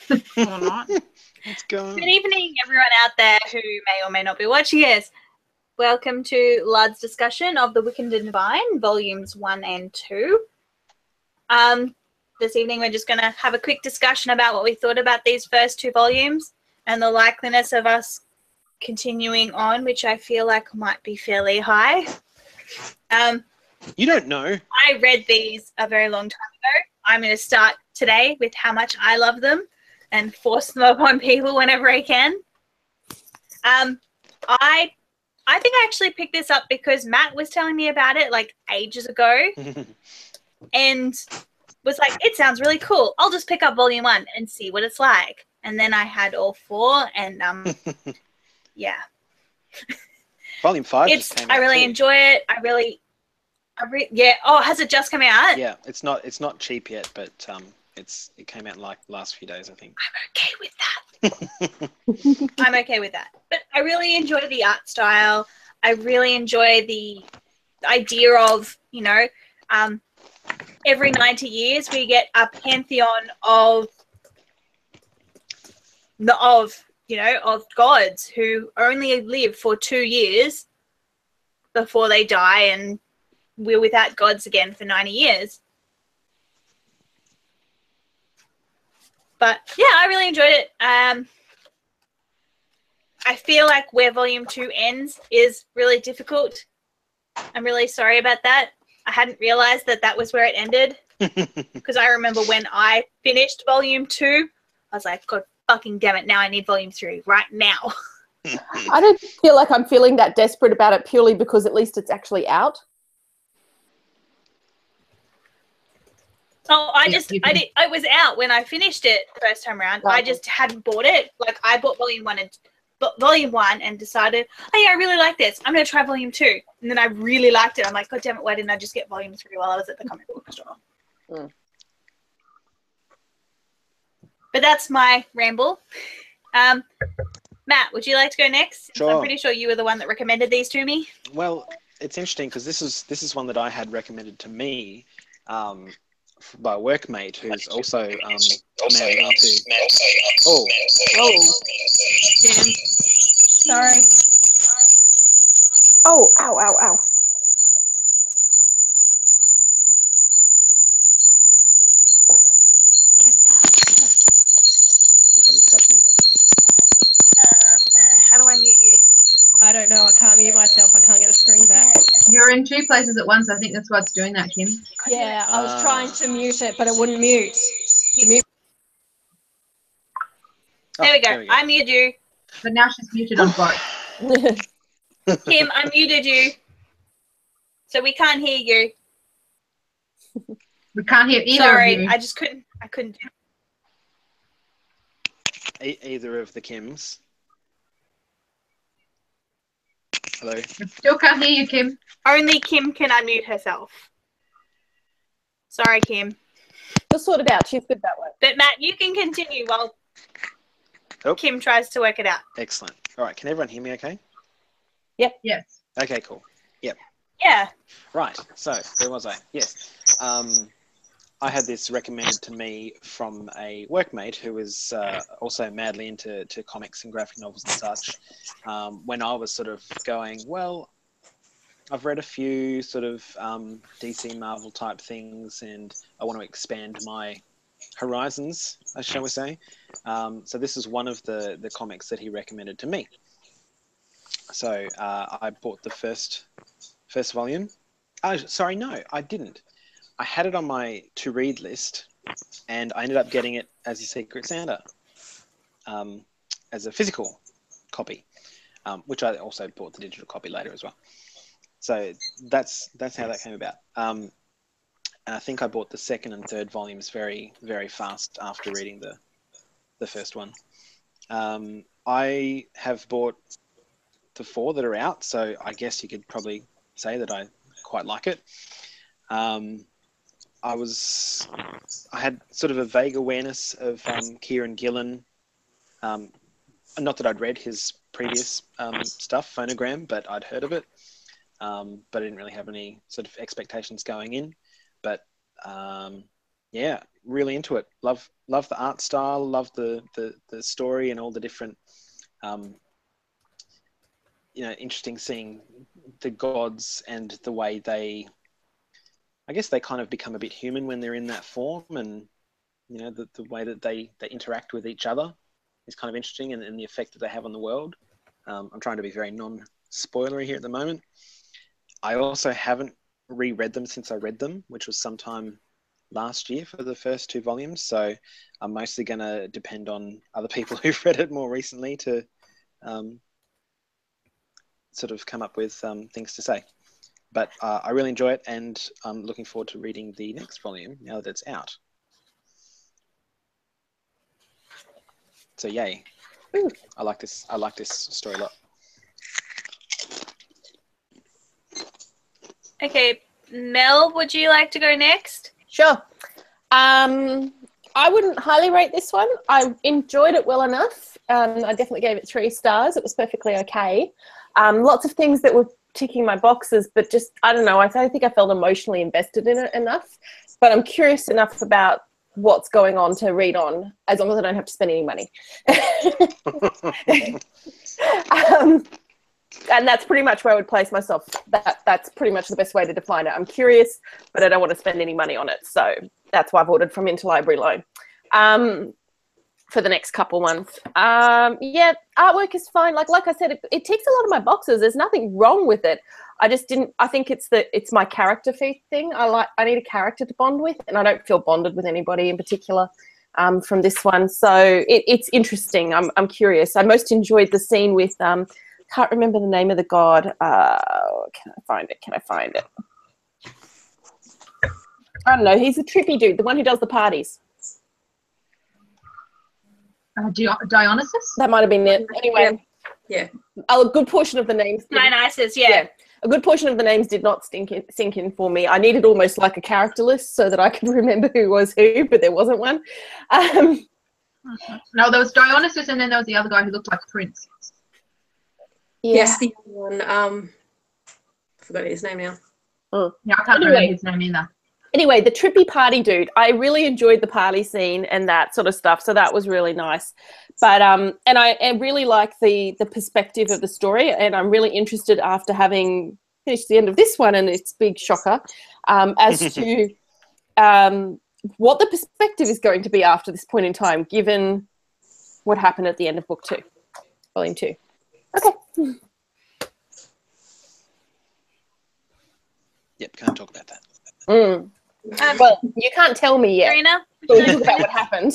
Or not. What's going on? Good evening, everyone out there who may or may not be watching us. Welcome to Lud's discussion of The Wicked and Divine, Volumes 1 and 2. This evening we're just going to have a quick discussion about what we thought about these first two volumes and the likeliness of us continuing on, which I feel like might be fairly high. You don't know. I read these a very long time ago. I'm going to start today with how much I love them and force them upon people whenever I can. I think I actually picked this up because Matt was telling me about it like ages ago and was like, it sounds really cool. I'll just pick up volume 1 and see what it's like. And then I had all 4 and yeah. Volume 5 just came out I really too. enjoy it. Yeah. Oh, has it just come out? Yeah, it's not cheap yet, but it came out like last few days, I think. I'm okay with that. I'm okay with that. But I really enjoy the art style. I really enjoy the idea of, every 90 years we get a pantheon of gods who only live for 2 years before they die, and we're without gods again for 90 years. But yeah, I really enjoyed it. I feel like where volume 2 ends is really difficult. I'm really sorry about that. I hadn't realized that was where it ended. Because I remember when I finished volume 2, I was like, God fucking damn it, now I need volume 3 right now. I don't feel like I'm feeling that desperate about it purely because at least it's actually out. Oh, I was out when I finished it the first time around. Right. I just hadn't bought it. Like, I bought volume 1 and decided, oh yeah, I really like this. I'm going to try volume 2. And then I really liked it. I'm like, God damn it, why didn't I just get volume 3 while I was at the comic book store? Mm. But that's my ramble. Matt, would you like to go next? Sure. I'm pretty sure you were the one that recommended these to me. Well, it's interesting because this is one that I had recommended to me by a workmate who's also married into. Oh, Damn. Sorry. Oh, ow, ow, ow. what is happening? How do I mute you? I don't know. I can't mute myself. I can't get a screen back. You're in 2 places at once. I think that's what's doing that, Kim. Yeah, I was trying to mute it, but it wouldn't mute. The mute. There we go. I muted you. But now she's muted on both. Kim, I muted you. So we can't hear you. We can't hear either Sorry, of you. I couldn't. Either of the Kims. Hello. We still can't hear you, Kim. Only Kim can unmute herself. Sorry, Kim. She'll sort it out. She's good that way. But Matt, you can continue while Kim tries to work it out. Excellent. All right. Can everyone hear me okay? Yep. Yes. Okay, cool. Yep. Yeah. Right. So, where was I? Yes. I had this recommended to me from a workmate who was also madly into comics and graphic novels and such. When I was sort of going, well, I've read a few sort of DC Marvel type things and I want to expand my horizons, shall we say. So this is one of the comics that he recommended to me. So I bought the first volume. Oh, sorry, no, I didn't. I had it on my to-read list, and I ended up getting it as a Secret Santa, as a physical copy, which I also bought the digital copy later as well. So that's how that came about. And I think I bought the second and third volumes very, very fast after reading the first one. I have bought the 4 that are out, so I guess you could probably say that I quite like it. I had sort of a vague awareness of Kieran Gillen. Not that I'd read his previous stuff, Phonogram, but I'd heard of it. But I didn't really have any sort of expectations going in. But yeah, really into it. Love the art style, love the story and all the different, interesting seeing the gods and the way they, I guess they kind of become a bit human when they're in that form, and the way that they interact with each other is kind of interesting, and the effect that they have on the world. I'm trying to be very non-spoilery here at the moment. I also haven't reread them since I read them, which was sometime last year for the first 2 volumes. So I'm mostly going to depend on other people who've read it more recently to sort of come up with things to say. But I really enjoy it, and I'm looking forward to reading the next volume now that it's out. So yay. Ooh. I like this story a lot. Okay, Mel, would you like to go next? Sure. I wouldn't highly rate this one. I enjoyed it well enough. I definitely gave it 3 stars. It was perfectly okay. Lots of things that were ticking my boxes, but just, I don't know, I don't think I felt emotionally invested in it enough. But I'm curious enough about what's going on to read on, as long as I don't have to spend any money. And that's pretty much where I would place myself. That's pretty much the best way to define it. I'm curious, but I don't want to spend any money on it. So that's why I've ordered from Interlibrary Loan for the next couple months. Yeah, artwork is fine. Like I said, it ticks a lot of my boxes. There's nothing wrong with it. I think it's my character thing. I need a character to bond with, and I don't feel bonded with anybody in particular from this one. So it's interesting. I'm curious. I most enjoyed the scene with can't remember the name of the god. Can I find it? I don't know. He's a trippy dude, the one who does the parties. Dionysus? That might have been it. Anyway. Yeah. A good portion of the names. Dionysus, yeah. A good portion of the names did not sink in for me. I needed almost like a character list so that I could remember who was who, but there wasn't one. No, there was Dionysus, and then there was the other guy who looked like Prince. Yeah. Yes, the other one. I forgot his name now. Yeah, I can't remember his name either. Anyway, the trippy party dude, I really enjoyed the party scene and that sort of stuff, so that was really nice. But and I really like the perspective of the story, and I'm really interested after having finished the end of this one and its big shocker as to what the perspective is going to be after this point in time, given what happened at the end of book 2, volume 2. Okay. Yep, can't talk about that. Well, you can't tell me yet. Karina? We'll talk about what happened.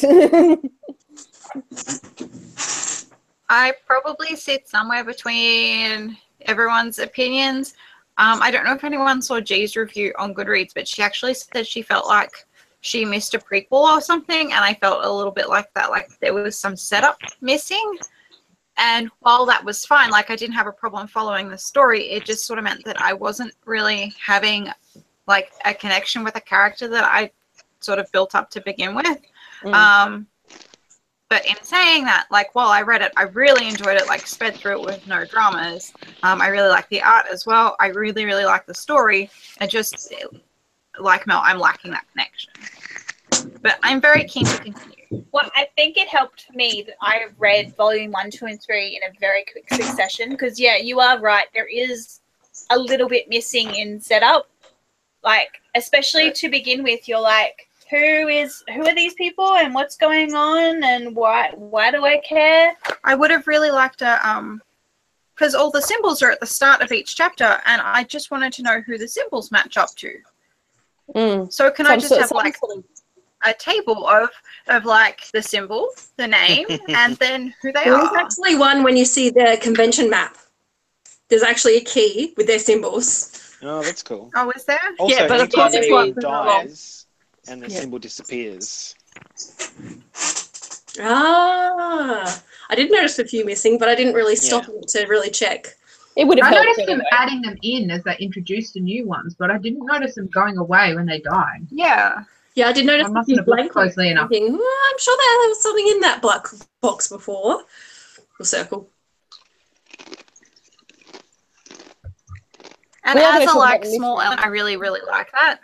I probably sit somewhere between everyone's opinions. I don't know if anyone saw G's review on Goodreads, but she actually said she felt like she missed a prequel or something, and I felt a little bit like that, like there was some setup missing. And while that was fine, like I didn't have a problem following the story, it just sort of meant that I wasn't really having like a connection with a character that I sort of built up to begin with. But in saying that, like while I read it, I really enjoyed it, like sped through it with no dramas. I really like the art as well. I really, really like the story. And just like Mel, I'm lacking that connection. But I'm very keen to continue. Well, I think it helped me that I read volume 1, 2, and 3 in a very quick succession. Because, yeah, you are right. There is a little bit missing in setup. Like, especially to begin with, you're like, who are these people and what's going on and why do I care? I would have really liked a, because all the symbols are at the start of each chapter, and I just wanted to know who the symbols match up to. So can I just have like a table of like the symbol, the name, and then who they There's are? actually one when you see the convention map. There's actually a key with their symbols. Oh, that's cool. Oh, is there? Also, Yeah, but of anytime course it's somebody one- dies and the symbol disappears. Ah, I did notice a few missing, but I didn't really stop to really check. It would have I helped. noticed them anyway. adding them in as they introduced the new ones, but I didn't notice them going away when they died. Yeah. Yeah, I did notice I a mustn't few have looked blank closely enough. thinking, I'm sure there was something in that black box before. Or circle. And We are gonna as a talk like about the small mystery. element, I really, really like that.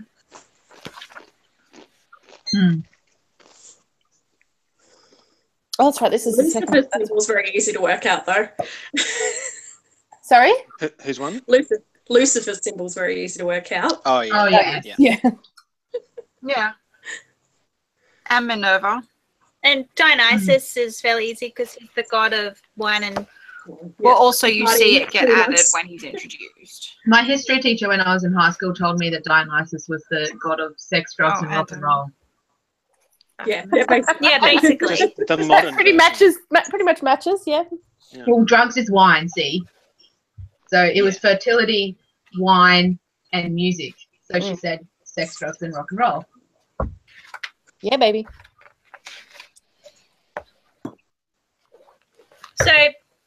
Oh, that's right. This is the second. Lucifer's symbol was very easy to work out, though. Sorry? Who's one? Lucifer's symbol is very easy to work out. Oh yeah. Oh, yeah. Yeah. Yeah. And Minerva. And Dionysus is fairly easy because he's the god of wine and Well, also you see it get Pretty added much. when he's introduced. My history teacher when I was in high school told me that Dionysus was the god of sex, drugs, Oh, and rock and Adam. roll. Yeah, basically. yeah, basically. The That modern pretty version. pretty much matches, yeah. Yeah. Well, drugs is wine, see? So it was fertility, wine, and music. So she said sex, drugs, and rock and roll. Yeah, baby. So,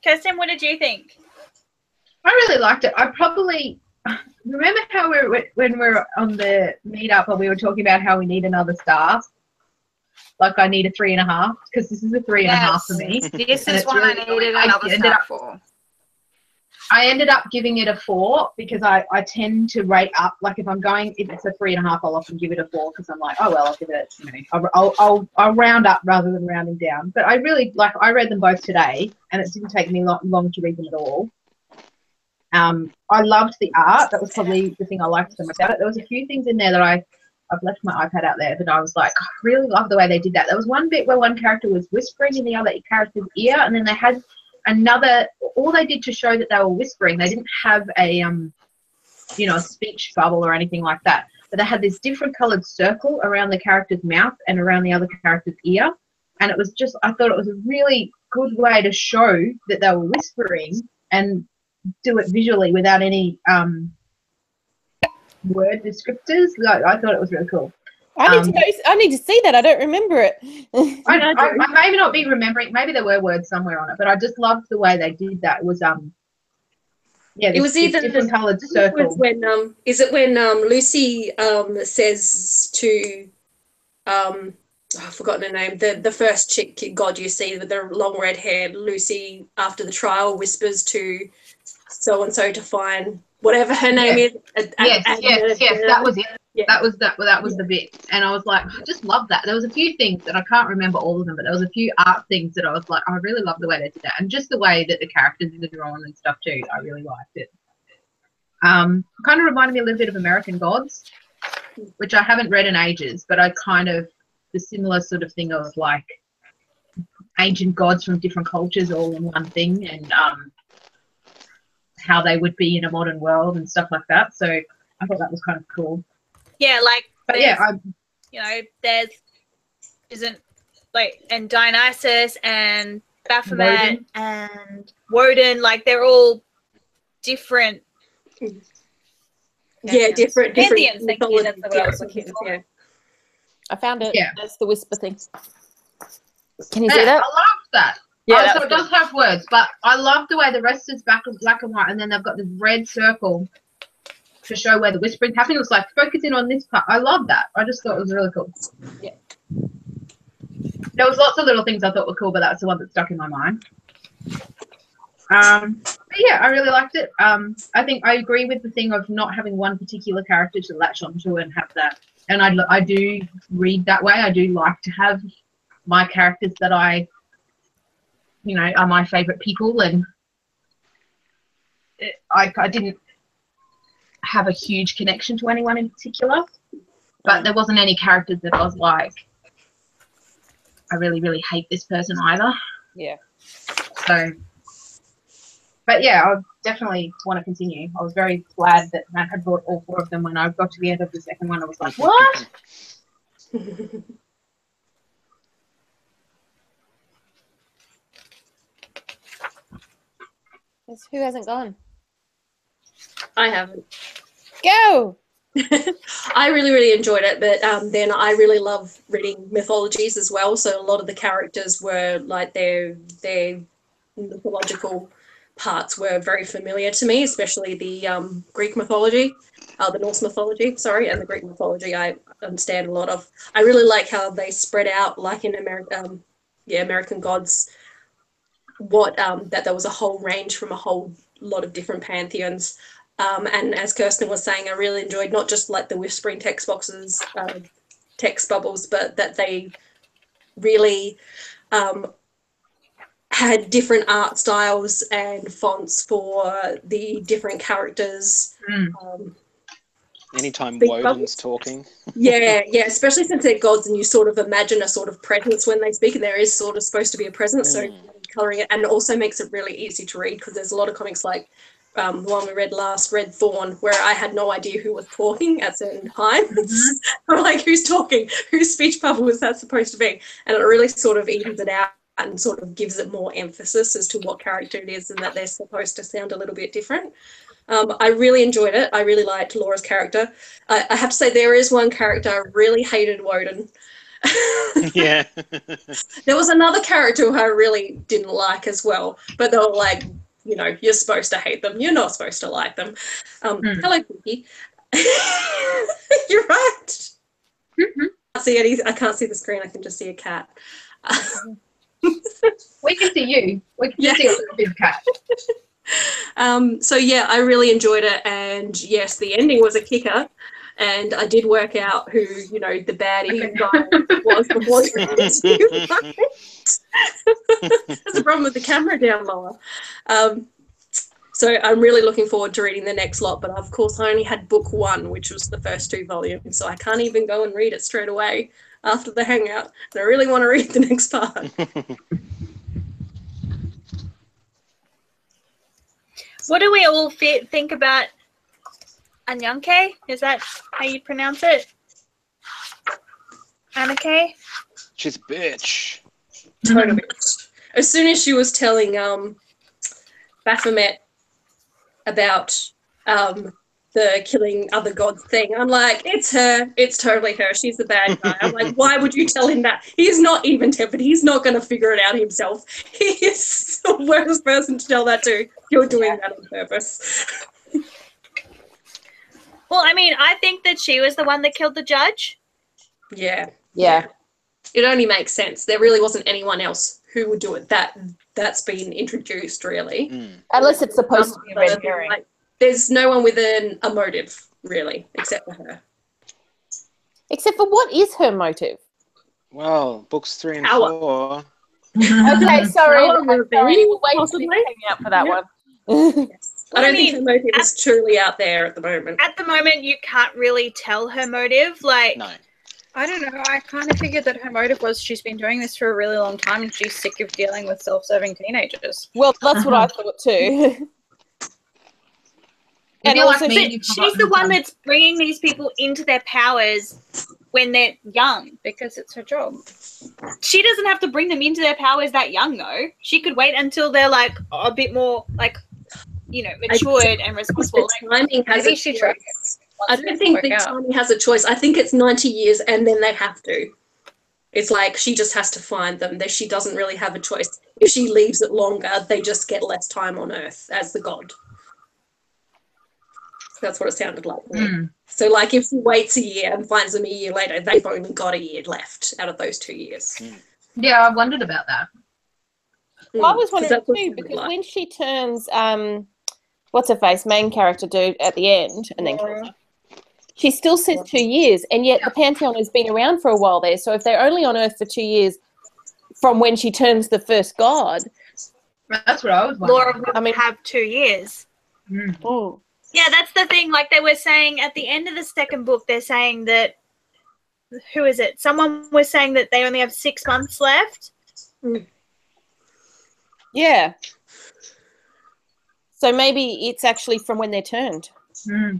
Kirsten, what did you think? I really liked it. I probably remember how when we were on the meetup and we were talking about how we need another star. Like I need a 3.5 because this is a 3.5 for me. This And is it's what really I needed I another ended star up- for. I ended up giving it a 4 because I tend to rate up. Like if it's a 3.5, I'll often give it a 4 because I'm like, oh well, I'll give it. I'll round up rather than rounding down. But I really I read them both today, and it didn't take me long to read them at all. I loved the art. That was probably the thing I liked the most about it. There was a few things in there that I've left my iPad out there, but I was like, I really love the way they did that. There was one bit where one character was whispering in the other character's ear, and then they had another. All they did to show that they were whispering, they didn't have a a speech bubble or anything like that. But they had this different coloured circle around the character's mouth and around the other character's ear, and it was just. I thought it was a really good way to show that they were whispering and do it visually without any word descriptors. I thought it was really cool. I need to see that. I don't remember it. I maybe not be remembering. Maybe there were words somewhere on it, but I just loved the way they did that. It was It was even different coloured circle. when Lucy says to I've forgotten her name, the first chick god you see with the long red hair, Lucy after the trial whispers to so and so to find whatever her name is. Yes, that was it. Yeah. That was the bit, and I was like, I just love that. There was a few things that I can't remember all of them, but there was a few art things that I was like, I really love the way they did that, and just the way that the characters are drawn and stuff too. I really liked it. Kind of reminded me a little bit of American Gods, which I haven't read in ages, but I kind of the similar sort of thing of like ancient gods from different cultures all in one thing, and how they would be in a modern world and stuff like that. So I thought that was kind of cool. Yeah, But yeah, there's and Dionysus and Baphomet and Woden, like they're all different. Yeah, different Pantheons, thank you, that's the word I was mythology. looking for. Yeah. I found it. Yeah. That's the whisper thing. Can you see that? I loved that. Yeah, so it does have words, but I love the way the rest is black and white, and then they've got this red circle to show where the whispering happening. It was like focusing on this part. I love that. I just thought it was really cool. Yeah. There was lots of little things I thought were cool, but that's the one that stuck in my mind. But yeah, I really liked it. I think I agree with the thing of not having one particular character to latch onto and have that. And I do read that way. I do like to have my characters that I are my favourite people, and I didn't have a huge connection to anyone in particular, but there wasn't any characters that I was like, I really, really hate this person either. Yeah. So, but yeah, I definitely want to continue. I was very glad that Matt had brought all 4 of them. When I got to the end of the second one, I was like, what? Who hasn't gone? I haven't. Go! I really, really enjoyed it, but then I really love reading mythologies as well. So a lot of the characters were like their mythological parts were very familiar to me, especially the Greek mythology, the Norse mythology, sorry, and the Greek mythology. I understand a lot of. I really like how they spread out, like in American Gods. That there was a whole range from a whole lot of different pantheons. And as Kirsten was saying, I really enjoyed not just like the whispering text boxes, text bubbles, but that they really had different art styles and fonts for the different characters. Anytime Big Woden's bubbles. talking. Yeah, especially since they're gods and you sort of imagine a sort of presence when they speak, and there is sort of supposed to be a presence, so colouring it, and it also makes it really easy to read because there's a lot of comics like the one we read last, Red Thorn, where I had no idea who was talking at certain times. I'm like, who's talking? Whose speech bubble was that supposed to be? And it really sort of evens it out and sort of gives it more emphasis as to what character it is and that they're supposed to sound a little bit different. I really enjoyed it. I really liked Laura's character. I have to say there is one character I really hated, Woden. Yeah. There was another character who I really didn't like as well, but they were like, you know, you're supposed to hate them. You're not supposed to like them. Hello, Cookie. You're right. I can't see the screen. I can just see a cat. We can see you. We can see a little bit of cat. So yeah, I really enjoyed it, and yes, the ending was a kicker, and I did work out who, you know, the baddie guy was before There's a problem with the camera down lower. So I'm really looking forward to reading the next lot, but of course I only had book 1, which was the first 2 volumes, so I can't even go and read it straight away after the hangout, and I really want to read the next part. What do we all think about Anyanke? Is that how you pronounce it? Anake? She's a bitch. Totally. As soon as she was telling Baphomet about the killing other gods thing, I'm like, it's her. It's totally her. She's the bad guy. I'm like, why would you tell him that? He's not even-tempered. He's not going to figure it out himself. He is the worst person to tell that to. You're doing that on purpose. Well, I mean, I think that she was the one that killed the judge. Yeah. It only makes sense. There really wasn't anyone else who would do it. That's been introduced, really. Unless it's supposed to be a red herring. Like, there's no one with a motive, really, except for her. Except for what is her motive? Well, books 3 and Power. 4. Okay, sorry. Power We'll wait possibly. out for that one. Yes. Well, I I don't think mean, her motive is truly out there at the moment. At the moment, you can't really tell her motive. Like, No. I don't know. I kind of figured that her motive was she's been doing this for a really long time and she's sick of dealing with self-serving teenagers. Well, that's what I thought too. If And you're like also, me, you come she's up the with one some- that's bringing these people into their powers when they're young. Because it's her job. She doesn't have to bring them into their powers that young, though. She could wait until they're like a bit more, like, you know, matured and responsible. The timing has Maybe a she choice. tried. I don't think the timing has a choice. I think it's 90 years and then they have to. It's like she just has to find them. That she doesn't really have a choice. If she leaves it longer, they just get less time on Earth as the god. That's what it sounded like to me. So, like, if she waits a year and finds them a year later, they've only got a year left out of those 2 years. Yeah, I wondered about that. I was wondering That's what too, it because looked like. when she turns, what's her face, main character dude at the end, and then kills her, she still says 2 years, and yet the Pantheon has been around for a while there. So if they're only on Earth for 2 years from when she turns the first god, That's what I was wondering. Laura would have 2 years. oh, Yeah, that's the thing. Like they were saying at the end of the second book, they're saying that, who is it? Someone was saying that they only have 6 months left. yeah. So maybe it's actually from when they're turned.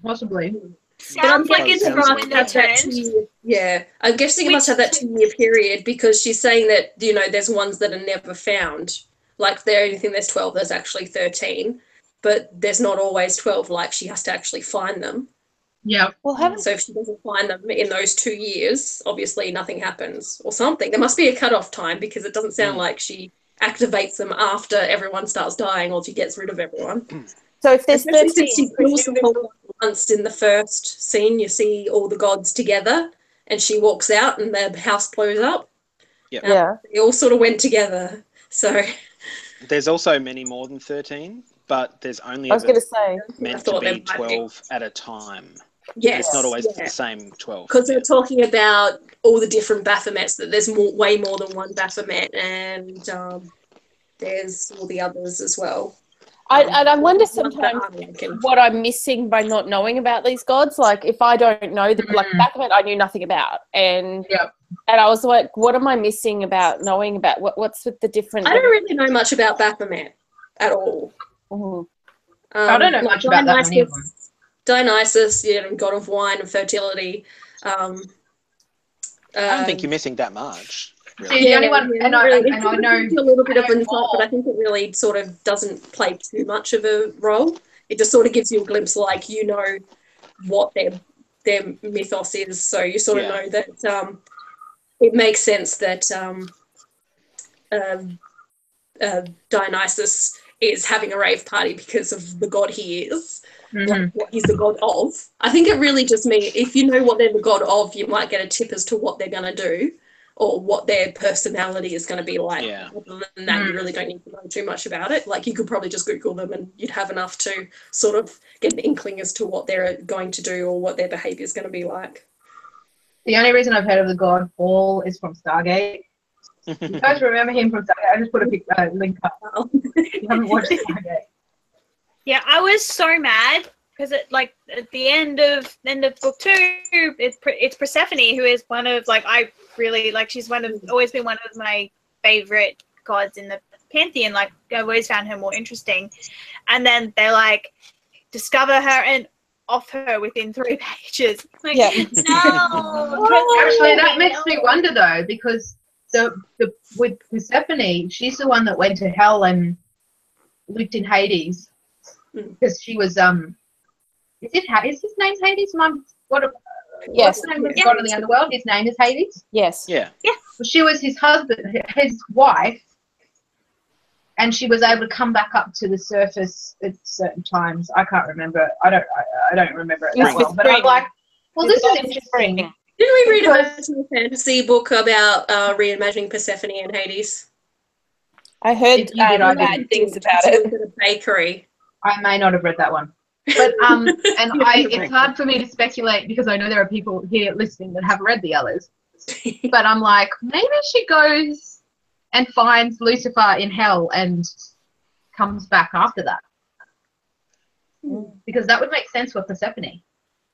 Possibly. Sounds like it's Sounds from like when they're turned. Yeah, I'm guessing it must have that 2-year period because she's saying that, you know, there's ones that are never found. Like, the only thing there's 12, there's actually 13. But there's not always 12, like, she has to actually find them. Yeah. Well, haven't So if she doesn't find them in those 2 years, obviously nothing happens or something. There must be a cut-off time because it doesn't sound like she activates them after everyone starts dying or she gets rid of everyone. so if there's Especially 13, since she kills them all once in the first scene, you see all the gods together and she walks out and the house blows up. Yep. yeah. They all sort of went together. So There's also many more than 13, but there's only I was going to say, I meant to thought there be might be. 12 at a time. yes, It's not always yeah. the same 12. Because they're talking about all the different Baphomets, that there's way more than one Baphomet, and there's all the others as well. And I wonder Ones that sometimes are likened. what I'm missing by not knowing about these gods. Like, if I don't know the like Baphomet, I knew nothing about, and Yep. and I was like, what am I missing about knowing about what's with the different? I don't really know much about Baphomet at all. Mhm. I don't know much about that many of them. Dionysus, god of wine and fertility. I don't think you're missing that much. See, Really. the only one, and I it know gives you a little bit of I know insight, but I think it really sort of doesn't play too much of a role. It just sort of gives you a glimpse, like what their mythos is, so you sort of know that it makes sense that Dionysus is having a rave party because of the god he is, like what he's the god of. I think it really just means if you know what they're the god of, you might get a tip as to what they're going to do or what their personality is going to be like. Yeah. Other than that, you really don't need to know too much about it. Like, you could probably just Google them and you'd have enough to sort of get an inkling as to what they're going to do or what their behaviour is going to be like. The only reason I've heard of the god Paul is from Stargate. You guys remember him from Stargate? I just put a link up. You haven't watched Stargate. Yeah, I was so mad because at the end of book 2, it's Persephone, who is one of I really she's always been one of my favorite gods in the pantheon. Like, I've always found her more interesting, and then they discover her and off her within 3 pages. Like, Yeah. no. Actually, that makes me wonder though, because with Persephone, she's the one that went to hell and lived in Hades because she was Is his name Hades? Yes. What's the name of the god of the underworld? His name is Hades. Yes. Yeah. Well, she was his husband, his wife, and she was able to come back up to the surface at certain times. I can't remember. I don't remember it that well. But I'm like, well, this is interesting. Didn't we read a magical fantasy book about reimagining Persephone and Hades? I heard If you did, I bad didn't. things about She it. was at a bakery. I may not have read that one. But it's hard for me to speculate because I know there are people here listening that have read the others. But I'm like, maybe she goes and finds Lucifer in hell and comes back after that. Because that would make sense for Persephone.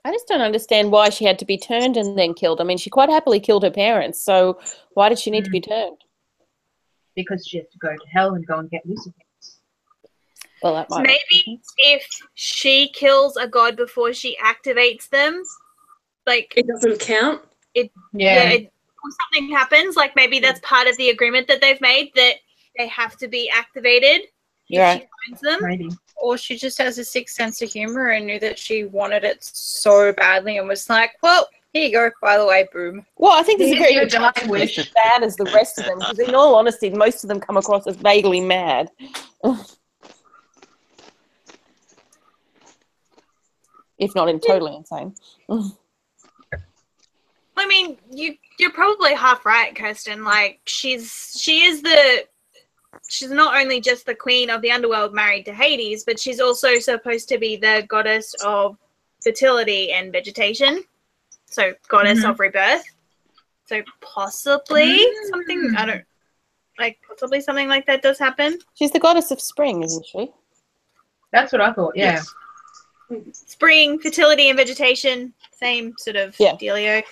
I just don't understand why she had to be turned and then killed. I mean, she quite happily killed her parents, so why did she need to be turned? Because she has to go to hell and go and get Lucifer. Well, that might Maybe if she kills a god before she activates them, it doesn't count. Yeah. Or something happens. Maybe that's part of the agreement that they've made, that they have to be activated if she finds them. Maybe. Or she just has a sixth sense of humor and knew that she wanted it so badly and was like, well, here you go, by the way, boom. Well, I think there's a very Your good chance dying she's wish. as bad as the rest of them, because in all honesty, most of them come across as vaguely mad. If not totally insane. I mean, you're probably half right, Kirsten. She's not only just the queen of the underworld married to Hades, but she's also supposed to be the goddess of fertility and vegetation. So goddess of rebirth. So possibly something possibly something like that does happen. She's the goddess of spring, isn't she? That's what I thought, yeah. Yes. Spring, fertility, and vegetation, same sort of dealio.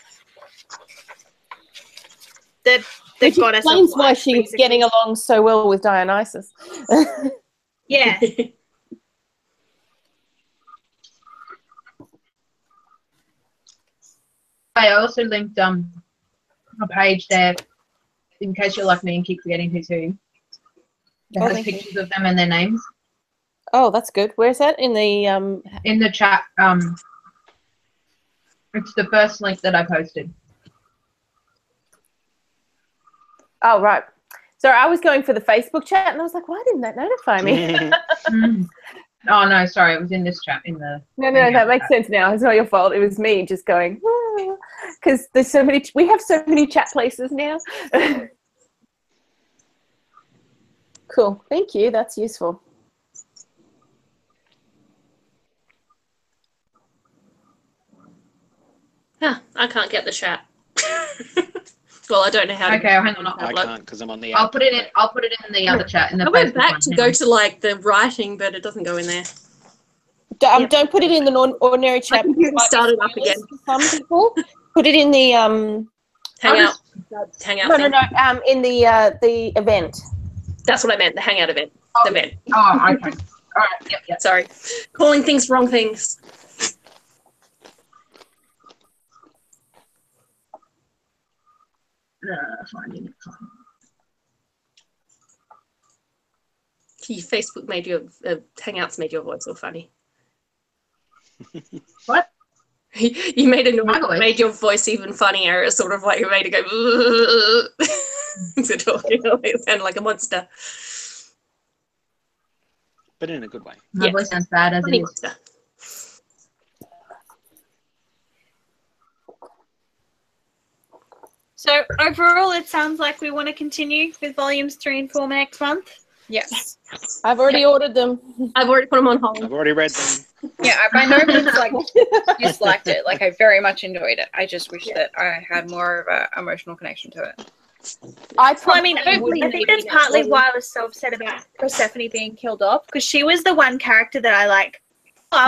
The Which goddess explains of why life, she was basically. getting along so well with Dionysus. Yeah. I also linked a page there in case you're like me and keep forgetting who's who. That has thank you. pictures of them and their names. Oh, that's good. Where's that? In the chat. It's the first link that I posted. Oh, right. So I was going for the Facebook chat, and I was like, why didn't that notify me? Oh, no, sorry. It was in this chat. No, No, that makes sense now. It's not your fault. It was me just going, because there's so many. We have so many chat places now. Cool. Thank you. That's useful. I can't get the chat. Well, I don't know how to. Okay, hang on. I can't because I'm on the I'll app. put it in. I'll put it in the other chat. In the I went Facebook back one. to Hang go on. to like the writing, but it doesn't go in there. Don't put it in the ordinary My chat. computer started up again. For some people, put it in the Hangout. No, in the event. That's what I meant. The hangout event. Oh, The event. Oh, okay. All right. Yep. Sorry, calling things wrong things. Finding it. Your Facebook made your Hangouts made your voice all funny. What? You made a My noise, voice? made your voice even funnier. It's sort of like you made it go. To talking, it sounded like a monster. But in a good way. My Yeah. voice sounds bad as it Funny is. monster. So overall, it sounds like we want to continue with volumes 3 and 4 next month. Yes. I've already ordered them. I've already put them on hold. I've already read them. Yeah, I by no means like disliked it. Like, I very much enjoyed it. I just wish that I had more of an emotional connection to it. Well, I mean, I Probably think maybe that's next partly one. why I was so upset about Persephone being killed off, because she was the one character that I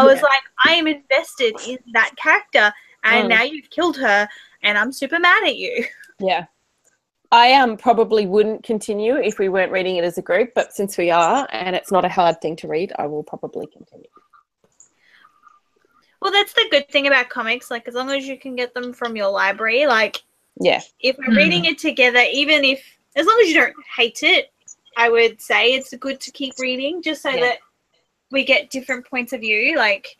was like, I am invested in that character, and now you've killed her, and I'm super mad at you. Yeah. I probably wouldn't continue if we weren't reading it as a group, but since we are, and it's not a hard thing to read, I will probably continue. Well, that's the good thing about comics. Like, as long as you can get them from your library, like, Yeah. if we're reading it together, even if, as long as you don't hate it, I would say it's good to keep reading just so that we get different points of view. Like,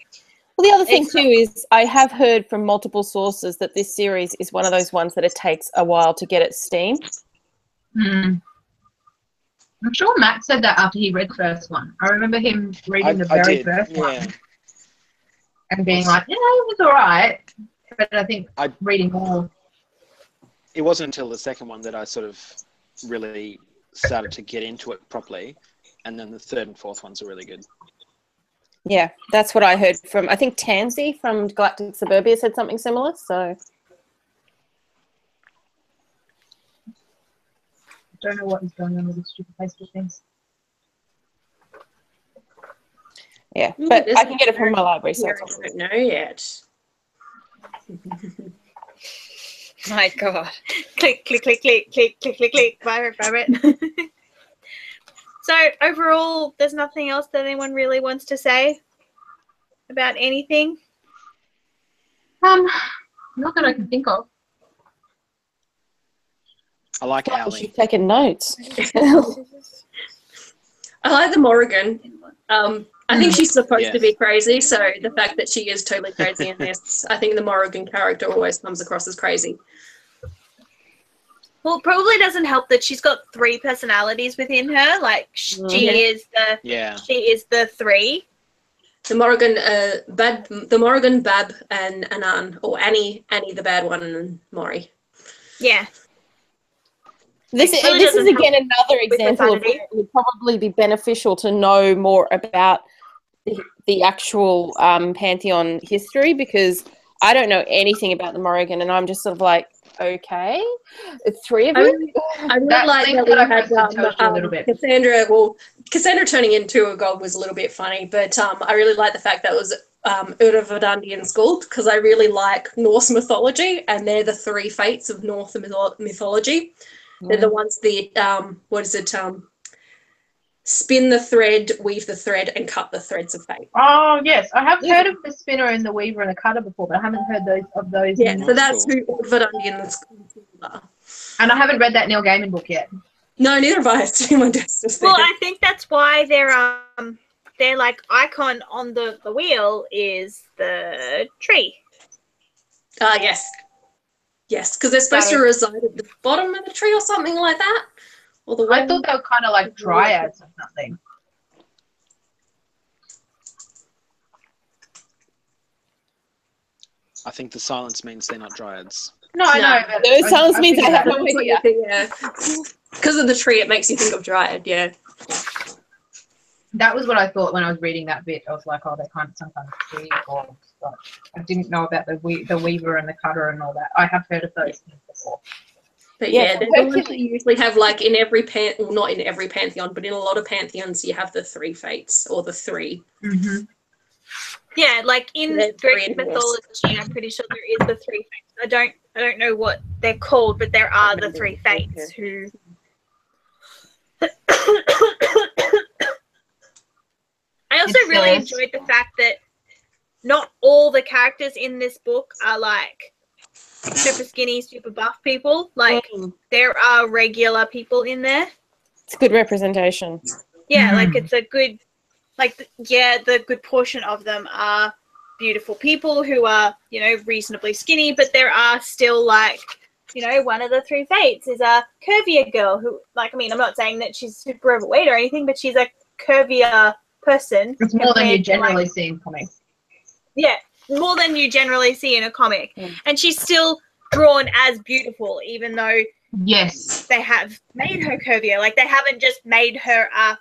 Well, the other thing too is I have heard from multiple sources that this series is one of those ones that it takes a while to get its steam. I'm sure Matt said that after he read the first one. I remember him reading the very first one and being like, yeah, it was all right. But I think reading more. It wasn't until the second one that I sort of really started to get into it properly. And then the third and fourth ones are really good. Yeah, that's what I heard from, I think Tansy from Galactic Suburbia said something similar. So I don't know what is going on with these stupid Facebook things. yeah, but I can get it from my library. So I don't know yet. my God. Click, click, click, click, click, click, click, click. Pirate. So, overall, there's nothing else that anyone really wants to say about anything? Not that I can think of. I like Oh, Owly. she's taking notes. I like the Morrigan. I think she's supposed to Yes. be crazy, so the fact that she is totally crazy in this, I think the Morrigan character always comes across as crazy. Well, it probably doesn't help that she's got 3 personalities within her. Like, she is the 3. The Morrigan, Bab, and Anan, or Annie the bad one, and Maury. Yeah. This really is doesn't again another example of sanity. where it would probably be beneficial to know more about the actual Pantheon history, because I don't know anything about the Morrigan, and I'm just sort of like, okay, 3 of you. I really like that we had a little bit. Cassandra. Well, Cassandra turning into a god was a little bit funny, but I really like the fact that it was Ur-Verdundian Skuld, because I really like Norse mythology, and they're the 3 fates of Norse mythology. They're the ones that spin the thread, weave the thread, and cut the threads of fate. Oh yes, I have heard of the spinner and the weaver and the cutter before, but I haven't heard of those. Yeah, so that's who Ur-Verdundian Skuld are. And I haven't read that Neil Gaiman book yet. No, neither have I. It's my desk. Well, I think that's why their like icon on the wheel is the tree. Yes. Yes, because they're supposed to reside at the bottom of the tree or something like that. Or the I thought they were kind of like dryads or something. I think the silence means they're not dryads. No, I know. But No, silence means I figured have that. no idea. Yeah. Because of the tree, it makes you think of dryad, yeah. That was what I thought when I was reading that bit. I was like, oh, they're kind of some kind of tree gods. But I didn't know about the weaver and the cutter and all that. I have heard of those things before. But Yeah, yeah, so they're the ones Hercules- that you usually have like in every well, not in every pantheon, but in a lot of pantheons you have the 3 fates or the 3. Mhm. Yeah, like in They're three Greek in Norse. mythology, I'm pretty sure there is the 3 fates. I don't know what they're called, but there are the 3 fates who. I also It really says- enjoyed the fact that not all the characters in this book are like super skinny, super buff people. Like there are regular people in there. It's good representation. Yeah, like it's a good, like the good portion of them are beautiful people who are, you know, reasonably skinny, but there are still like, you know, one of the 3 fates is a curvier girl who, like, I mean, I'm not saying that she's super overweight or anything, but she's a curvier person. It's more than you compared to, like, generally see in comics. yeah, more than you generally see in a comic. And she's still drawn as beautiful, even though Yes. they have made her curvier. Like, they haven't just made her a,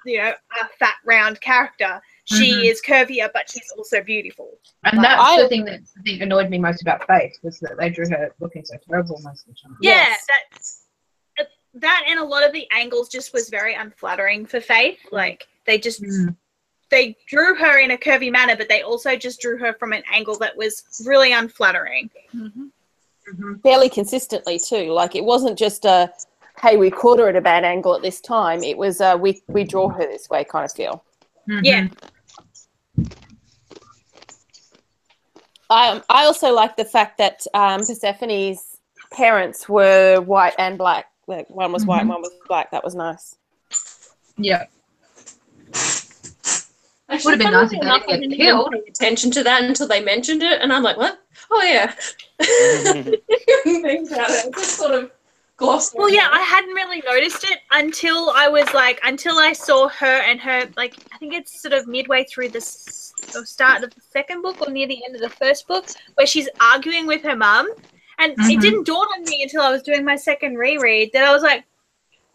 you know, a fat, round character. She is curvier, but she's also beautiful. And Like, that's the thing that I think annoyed me most about Faith was that they drew her looking so terrible most of the time. Yeah, Yes. that and a lot of the angles just was very unflattering for Faith. Like, they just... They drew her in a curvy manner, but they also just drew her from an angle that was really unflattering. Fairly consistently too. Like it wasn't just a, hey, we caught her at a bad angle at this time. It was we draw her this way kind of feel. Yeah. I also like the fact that Persephone's parents were white and black. Like one was white and one was black. That was nice. Yeah. Actually, Would have been nice if they funnily enough, didn't get I didn't killed. even pay attention to that until they mentioned it, and I'm like, what? Oh yeah. Things about it. Just sort of glossed Well, over yeah, it. I hadn't really noticed it until I saw her and her, like, I think it's sort of midway through the start of the second book or near the end of the first book, where she's arguing with her mum. And it didn't dawn on me until I was doing my second reread that I was like,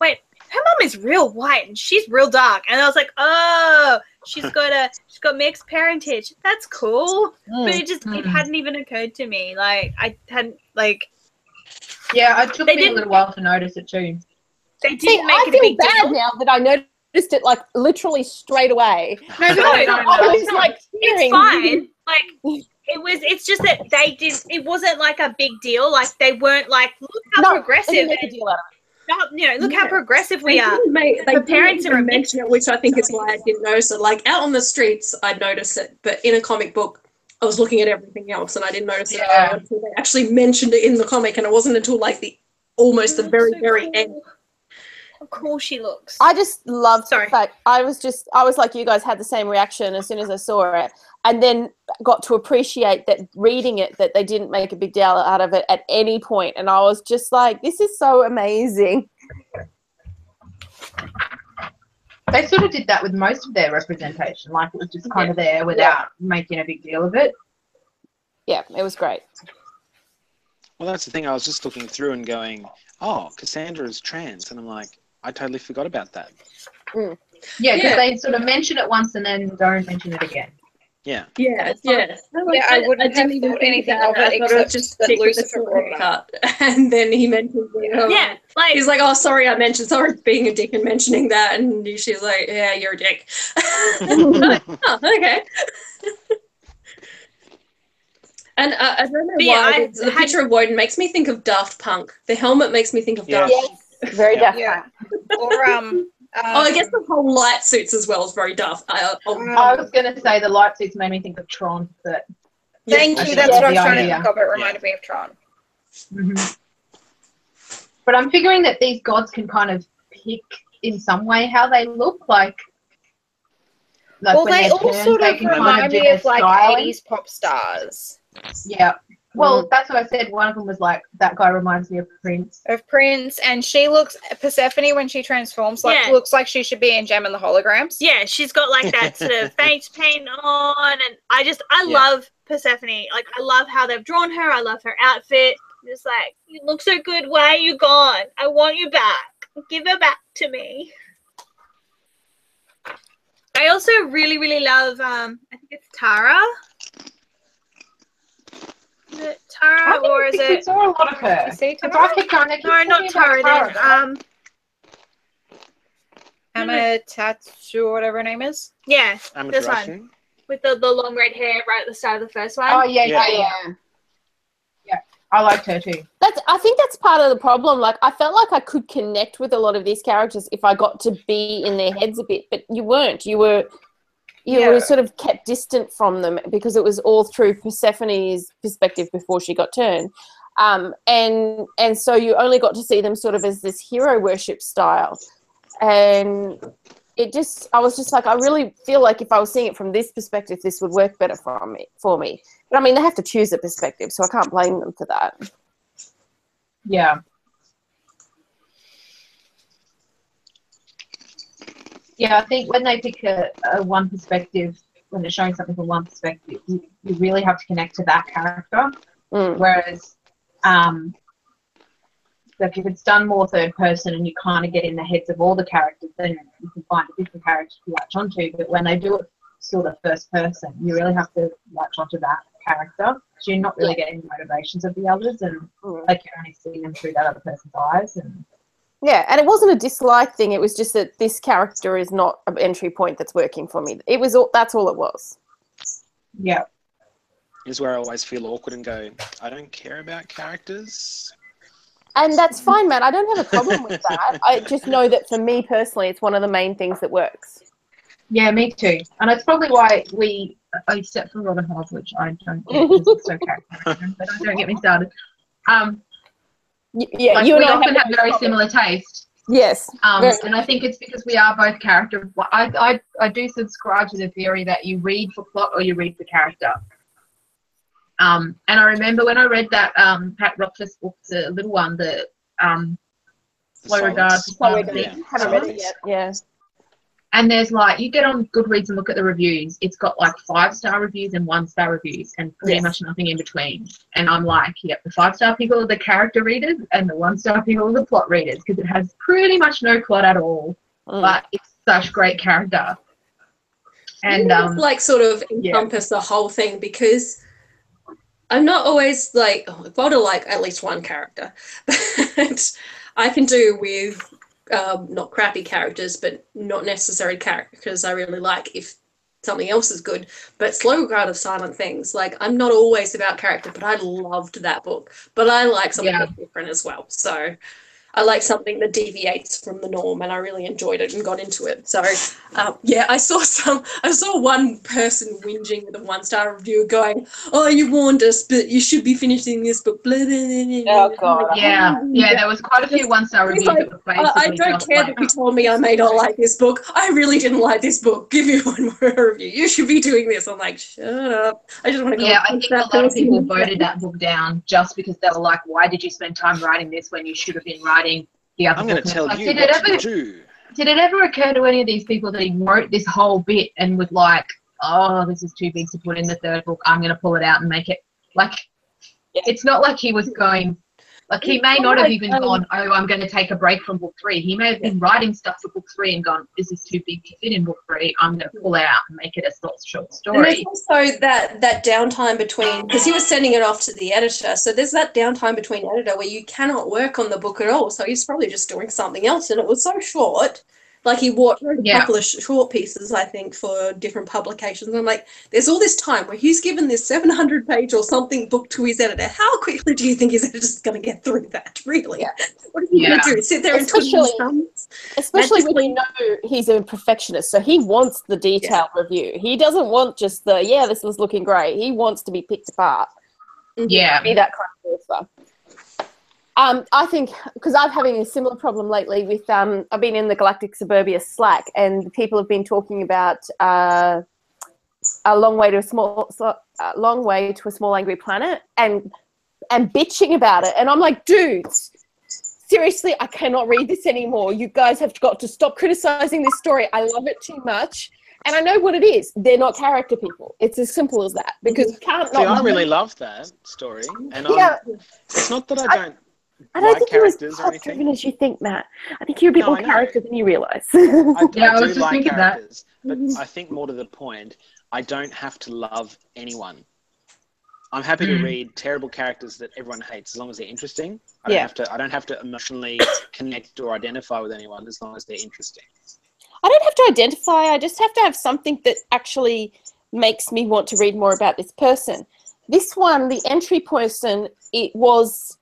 wait, her mum is real white and she's real dark. And I was like, oh, she's got mixed parentage. That's cool. But it hadn't even occurred to me. Like, I hadn't, like... Yeah, it took me a little while to notice it too. They didn't See, make I it a feel big bad deal. now that I noticed it like literally straight away. No, I was like, it's cheering. fine. Like, it's just that it wasn't like a big deal. Like, they weren't like, look how progressive. They didn't make a deal out of it. You know, look how progressive we are. They The parents didn't are a even mention it, which I think is why I didn't notice it. Like out on the streets, I'd notice it, but in a comic book, I was looking at everything else and I didn't notice it until they actually mentioned it in the comic, and it wasn't until like the very, very end. How cool she looks. I just loved Sorry. the fact I was like you guys had the same reaction as soon as I saw it, and then got to appreciate that reading it that they didn't make a big deal out of it at any point, and I was just like, this is so amazing. They sort of did that with most of their representation. Like, it was just kind of there without making a big deal of it. Yeah, it was great. Well, that's the thing. I was just looking through and going, oh, Cassandra is trans. And I'm like, I totally forgot about that. Yeah, because they sort of mention it once and then don't mention it again. Yeah. Yeah. I wouldn't have thought anything of it except that Lucifer brought it up. And then he mentioned Yeah, like, he's like, oh, sorry being a dick and mentioning that, and she's like, yeah, you're a dick. Oh, okay. And I don't know why the picture of Woden makes me think of Daft Punk. The helmet makes me think of Daft Punk. Yes, very Daft Yeah. Punk. Or I guess the whole light suits as well is very Daft. I was going to say the light suits made me think of Tron, but... thank I you. think That's what I was the trying to idea. think of. It reminded me of Tron. But I'm figuring that these gods can kind of pick in some way how they look like. Well, when they they're all turned, sort they of can kind remind do me their of like styling. 80s pop stars. Yeah. Well, that's what I said. One of them was like, that guy reminds me of Prince. Of Prince, and she looks, Persephone when she transforms, like looks like she should be in Gem and the Holograms. yeah, she's got like that sort of face paint on, and I love Persephone. Like, I love how they've drawn her. I love her outfit. Just like, you look so good. Why are you gone? I want you back. Give her back to me. I also really, really love, I think it's Tara. Is it I Tara think or is we it? saw a lot of her. You see Because Tara? I keep going, they keep No, talking not about Tara. Tara, Then but Amatatsu or whatever her name is. Yeah, this Amaterasu. one with the long red hair right at the start of the first one. oh yeah, Yeah. yeah. I liked her too. I think that's part of the problem. Like, I felt like I could connect with a lot of these characters if I got to be in their heads a bit, but you weren't. You were sort of kept distant from them because it was all through Persephone's perspective before she got turned. And so you only got to see them sort of as this hero worship style. And I was just like, I really feel like if I was seeing it from this perspective, this would work better for me. But I mean, they have to choose a perspective, so I can't blame them for that. Yeah. Yeah, I think when they pick a one perspective, when they're showing something from one perspective, you really have to connect to that character. Whereas, like if it's done more third person and you kind of get in the heads of all the characters, then you can find a different character to latch onto. But when they do it sort of first person, you really have to latch onto that character. So you're not really getting the motivations of the others, and like you're only seeing them through that other person's eyes. And yeah, and it wasn't a dislike thing. It was just that this character is not an entry point that's working for me. It was that's all it was. Yeah. Is where I always feel awkward and go, I don't care about characters. And that's fine, man. I don't have a problem with that. I just know that for me personally, it's one of the main things that works. Yeah, me too. And it's probably why except for Robin Hobb, which I don't get, it's so character, but don't get me started. Yeah, like you and we I often have very similar taste. Yes. And I think it's because we are both character. I do subscribe to the theory that you read for plot or you read for character. And I remember when I read that Pat Rothfuss book, the little one, the Slow Regards. Haven't read it yet. Yeah. And there's like, you get on Goodreads and look at the reviews. It's got like 5-star reviews and 1-star reviews and pretty much nothing in between. And I'm like, yep, the 5-star people are the character readers and the 1-star people are the plot readers because it has pretty much no plot at all. But it's such great character. And like sort of encompass the whole thing, because I'm not always like, I've got to like at least one character. But I can do with not crappy characters, but not necessary characters I really like if something else is good. But Slow Regard of Silent Things, like I'm not always about character, but I loved that book. But I like something that's different as well. So I like something that deviates from the norm, and I really enjoyed it and got into it. So, I saw one person whinging with a 1-star review going, "Oh, you warned us, but you should be finishing this book." Blah, blah, blah, blah. Oh God. Yeah, there was quite a few 1-star reviews. Like, that were basically I don't care that you told me I may not like this book. I really didn't like this book. Give me one more review. You should be doing this. I'm like, shut up. I just want to go. Yeah, I think a lot of people voted that book down just because they were like, why did you spend time writing this when you should have been writing the other I'm going book? to tell like, you what to do. Did it ever occur to any of these people that he wrote this whole bit and was like, oh, this is too big to put in the third book, I'm going to pull it out and make it, like, it's not like he was going, like, he may not have even gone, oh, I'm going to take a break from book 3. He may have been writing stuff for book 3 and gone, this is too big to fit in book 3, I'm going to pull it out and make it a short story. And there's also that downtime between, because he was sending it off to the editor, so there's that downtime between editor where you cannot work on the book at all, so he's probably just doing something else, and it was so short. Like, he wrote a couple of short pieces, I think, for different publications. And I'm like, there's all this time where he's given this 700-page or something book to his editor. How quickly do you think his editor's going to get through that, really? Yeah. What are you going to do, sit there and twiddle his thumbs? Especially when you know he's a perfectionist, so he wants the detailed review. He doesn't want just the, this was looking great. He wants to be picked apart. Yeah. Be that kind of author. I think, because I'm having a similar problem lately with, I've been in the Galactic Suburbia Slack, and people have been talking about a long way to a small angry planet, and bitching about it. And I'm like, dudes, seriously, I cannot read this anymore. You guys have got to stop criticizing this story. I love it too much. And I know what it is. They're not character people. It's as simple as that. Because you can't not. I really love that story. And it's not that I don't. I don't think you're as plot-driven as you think, Matt. I think you're a bit more character than you realise. I do was just like thinking characters, but I think more to the point, I don't have to love anyone. I'm happy to read terrible characters that everyone hates as long as they're interesting. I don't have to emotionally connect or identify with anyone as long as they're interesting. I don't have to identify. I just have to have something that actually makes me want to read more about this person. This one, the entry person, it was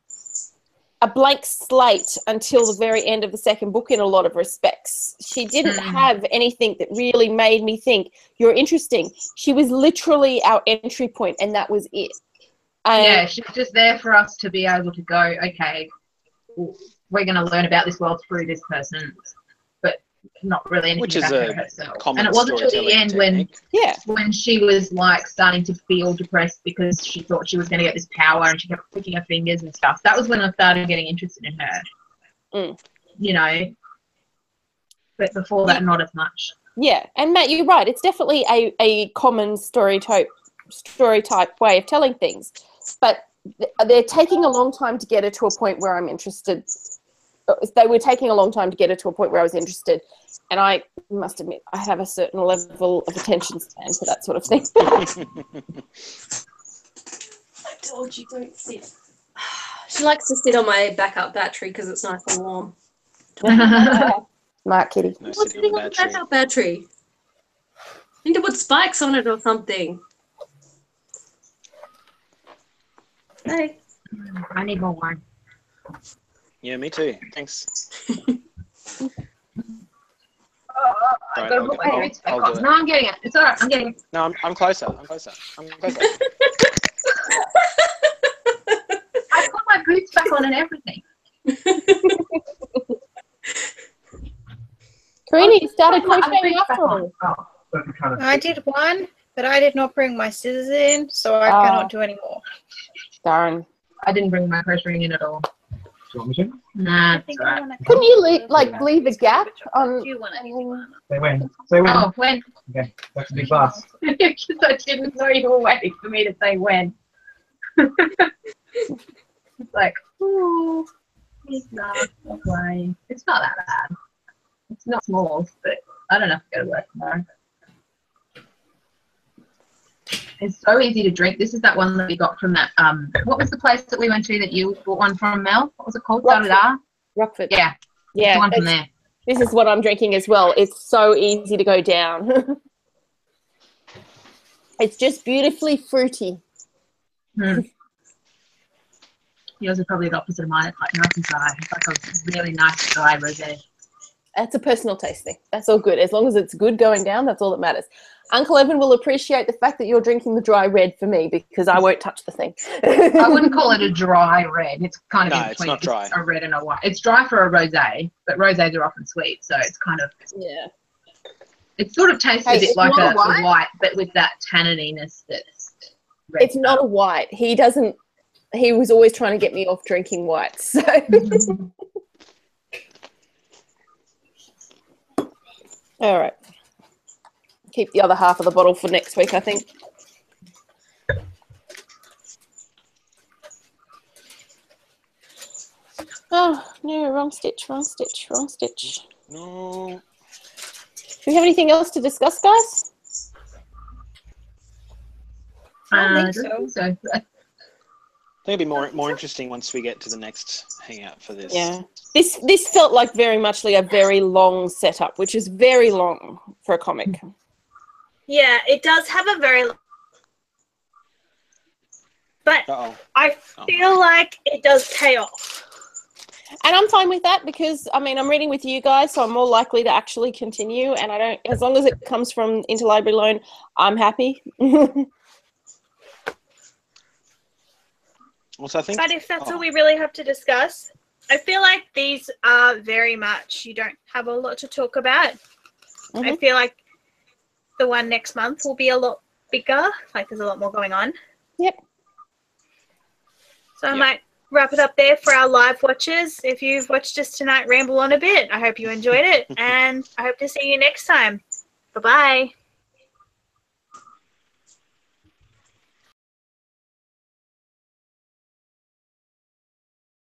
a blank slate until the very end of the second book in a lot of respects. She didn't have anything that really made me think, you're interesting. She was literally our entry point, and that was it. Yeah, she's just there for us to be able to go, okay, we're going to learn about this world through this person, but not really anything about her herself. And it wasn't until the end when she was like starting to feel depressed because she thought she was going to get this power and she kept clicking her fingers and stuff. That was when I started getting interested in her. You know, but before that, not as much. Yeah, and Matt, you're right. It's definitely a common story type way of telling things, but they're taking a long time to get her to a point where I'm interested. They were taking a long time to get her to a point where I was interested, and I must admit I have a certain level of attention span for that sort of thing. I told you, don't sit. She likes to sit on my backup battery because it's nice and warm. Smart kitty. No What's sitting sitting on on the the battery. backup battery? I need to put spikes on it or something. Hey. I need more wine. Yeah, me too. Thanks. I've got to put my boots back I'll on. do it. No, I'm getting it. It's all right. I'm getting it. No, I'm closer. I'm closer. I put my boots back on and everything. Karina, you started Put my crocheting boots back after on. all. Oh. I did one, but I did not bring my scissors in, so I cannot do any more. Darn. I didn't bring my crocheting in at all. Do you want me to? Nah, I it's think all I right. want to. Couldn't you leave a gap on? Do you want anything? Say when. Say when. Oh, when? Okay, that's a big bus. Because I didn't know you were waiting for me to say when. It's like, ooh, it's not okay. It's not that bad. It's not small, but I don't have to go to work tomorrow. It's so easy to drink. This is that one that we got from that, what was the place that we went to that you bought one from, Mel? What was it called? Rockford. Yeah. Yeah. The one from there. This is what I'm drinking as well. It's so easy to go down. It's just beautifully fruity. Yours are probably the opposite of mine. It's like nice and dry. It's like a really nice dry rosé. That's a personal taste thing. That's all good. As long as it's good going down, that's all that matters. Uncle Evan will appreciate the fact that you're drinking the dry red for me because I won't touch the thing. I wouldn't call it a dry red. It's kind of in No, it's between. not dry. A red and a white. It's dry for a rosé, but rosés are often sweet, so it's kind of. Yeah. It sort of tastes a bit it's like not a white, but with that tannininess that's. red. It's not a white. He was always trying to get me off drinking whites. So. All right. Keep the other half of the bottle for next week, I think. Oh, no, wrong stitch. No. Do we have anything else to discuss, guys? I don't think so. I think it'll be more interesting once we get to the next hangout for this. Yeah. This felt like very much like a very long setup, which is very long for a comic. Yeah, it does have a very. But I feel like it does pay off. And I'm fine with that because, I mean, I'm reading with you guys, so I'm more likely to actually continue. And I don't, as long as it comes from interlibrary loan, I'm happy. Also, I think. But if that's all we really have to discuss, I feel like these are very much, you don't have a lot to talk about. I feel like the one next month will be a lot bigger, like there's a lot more going on. Yep. So I might wrap it up there for our live watchers. If you've watched us tonight ramble on a bit, I hope you enjoyed it, and I hope to see you next time. Bye-bye.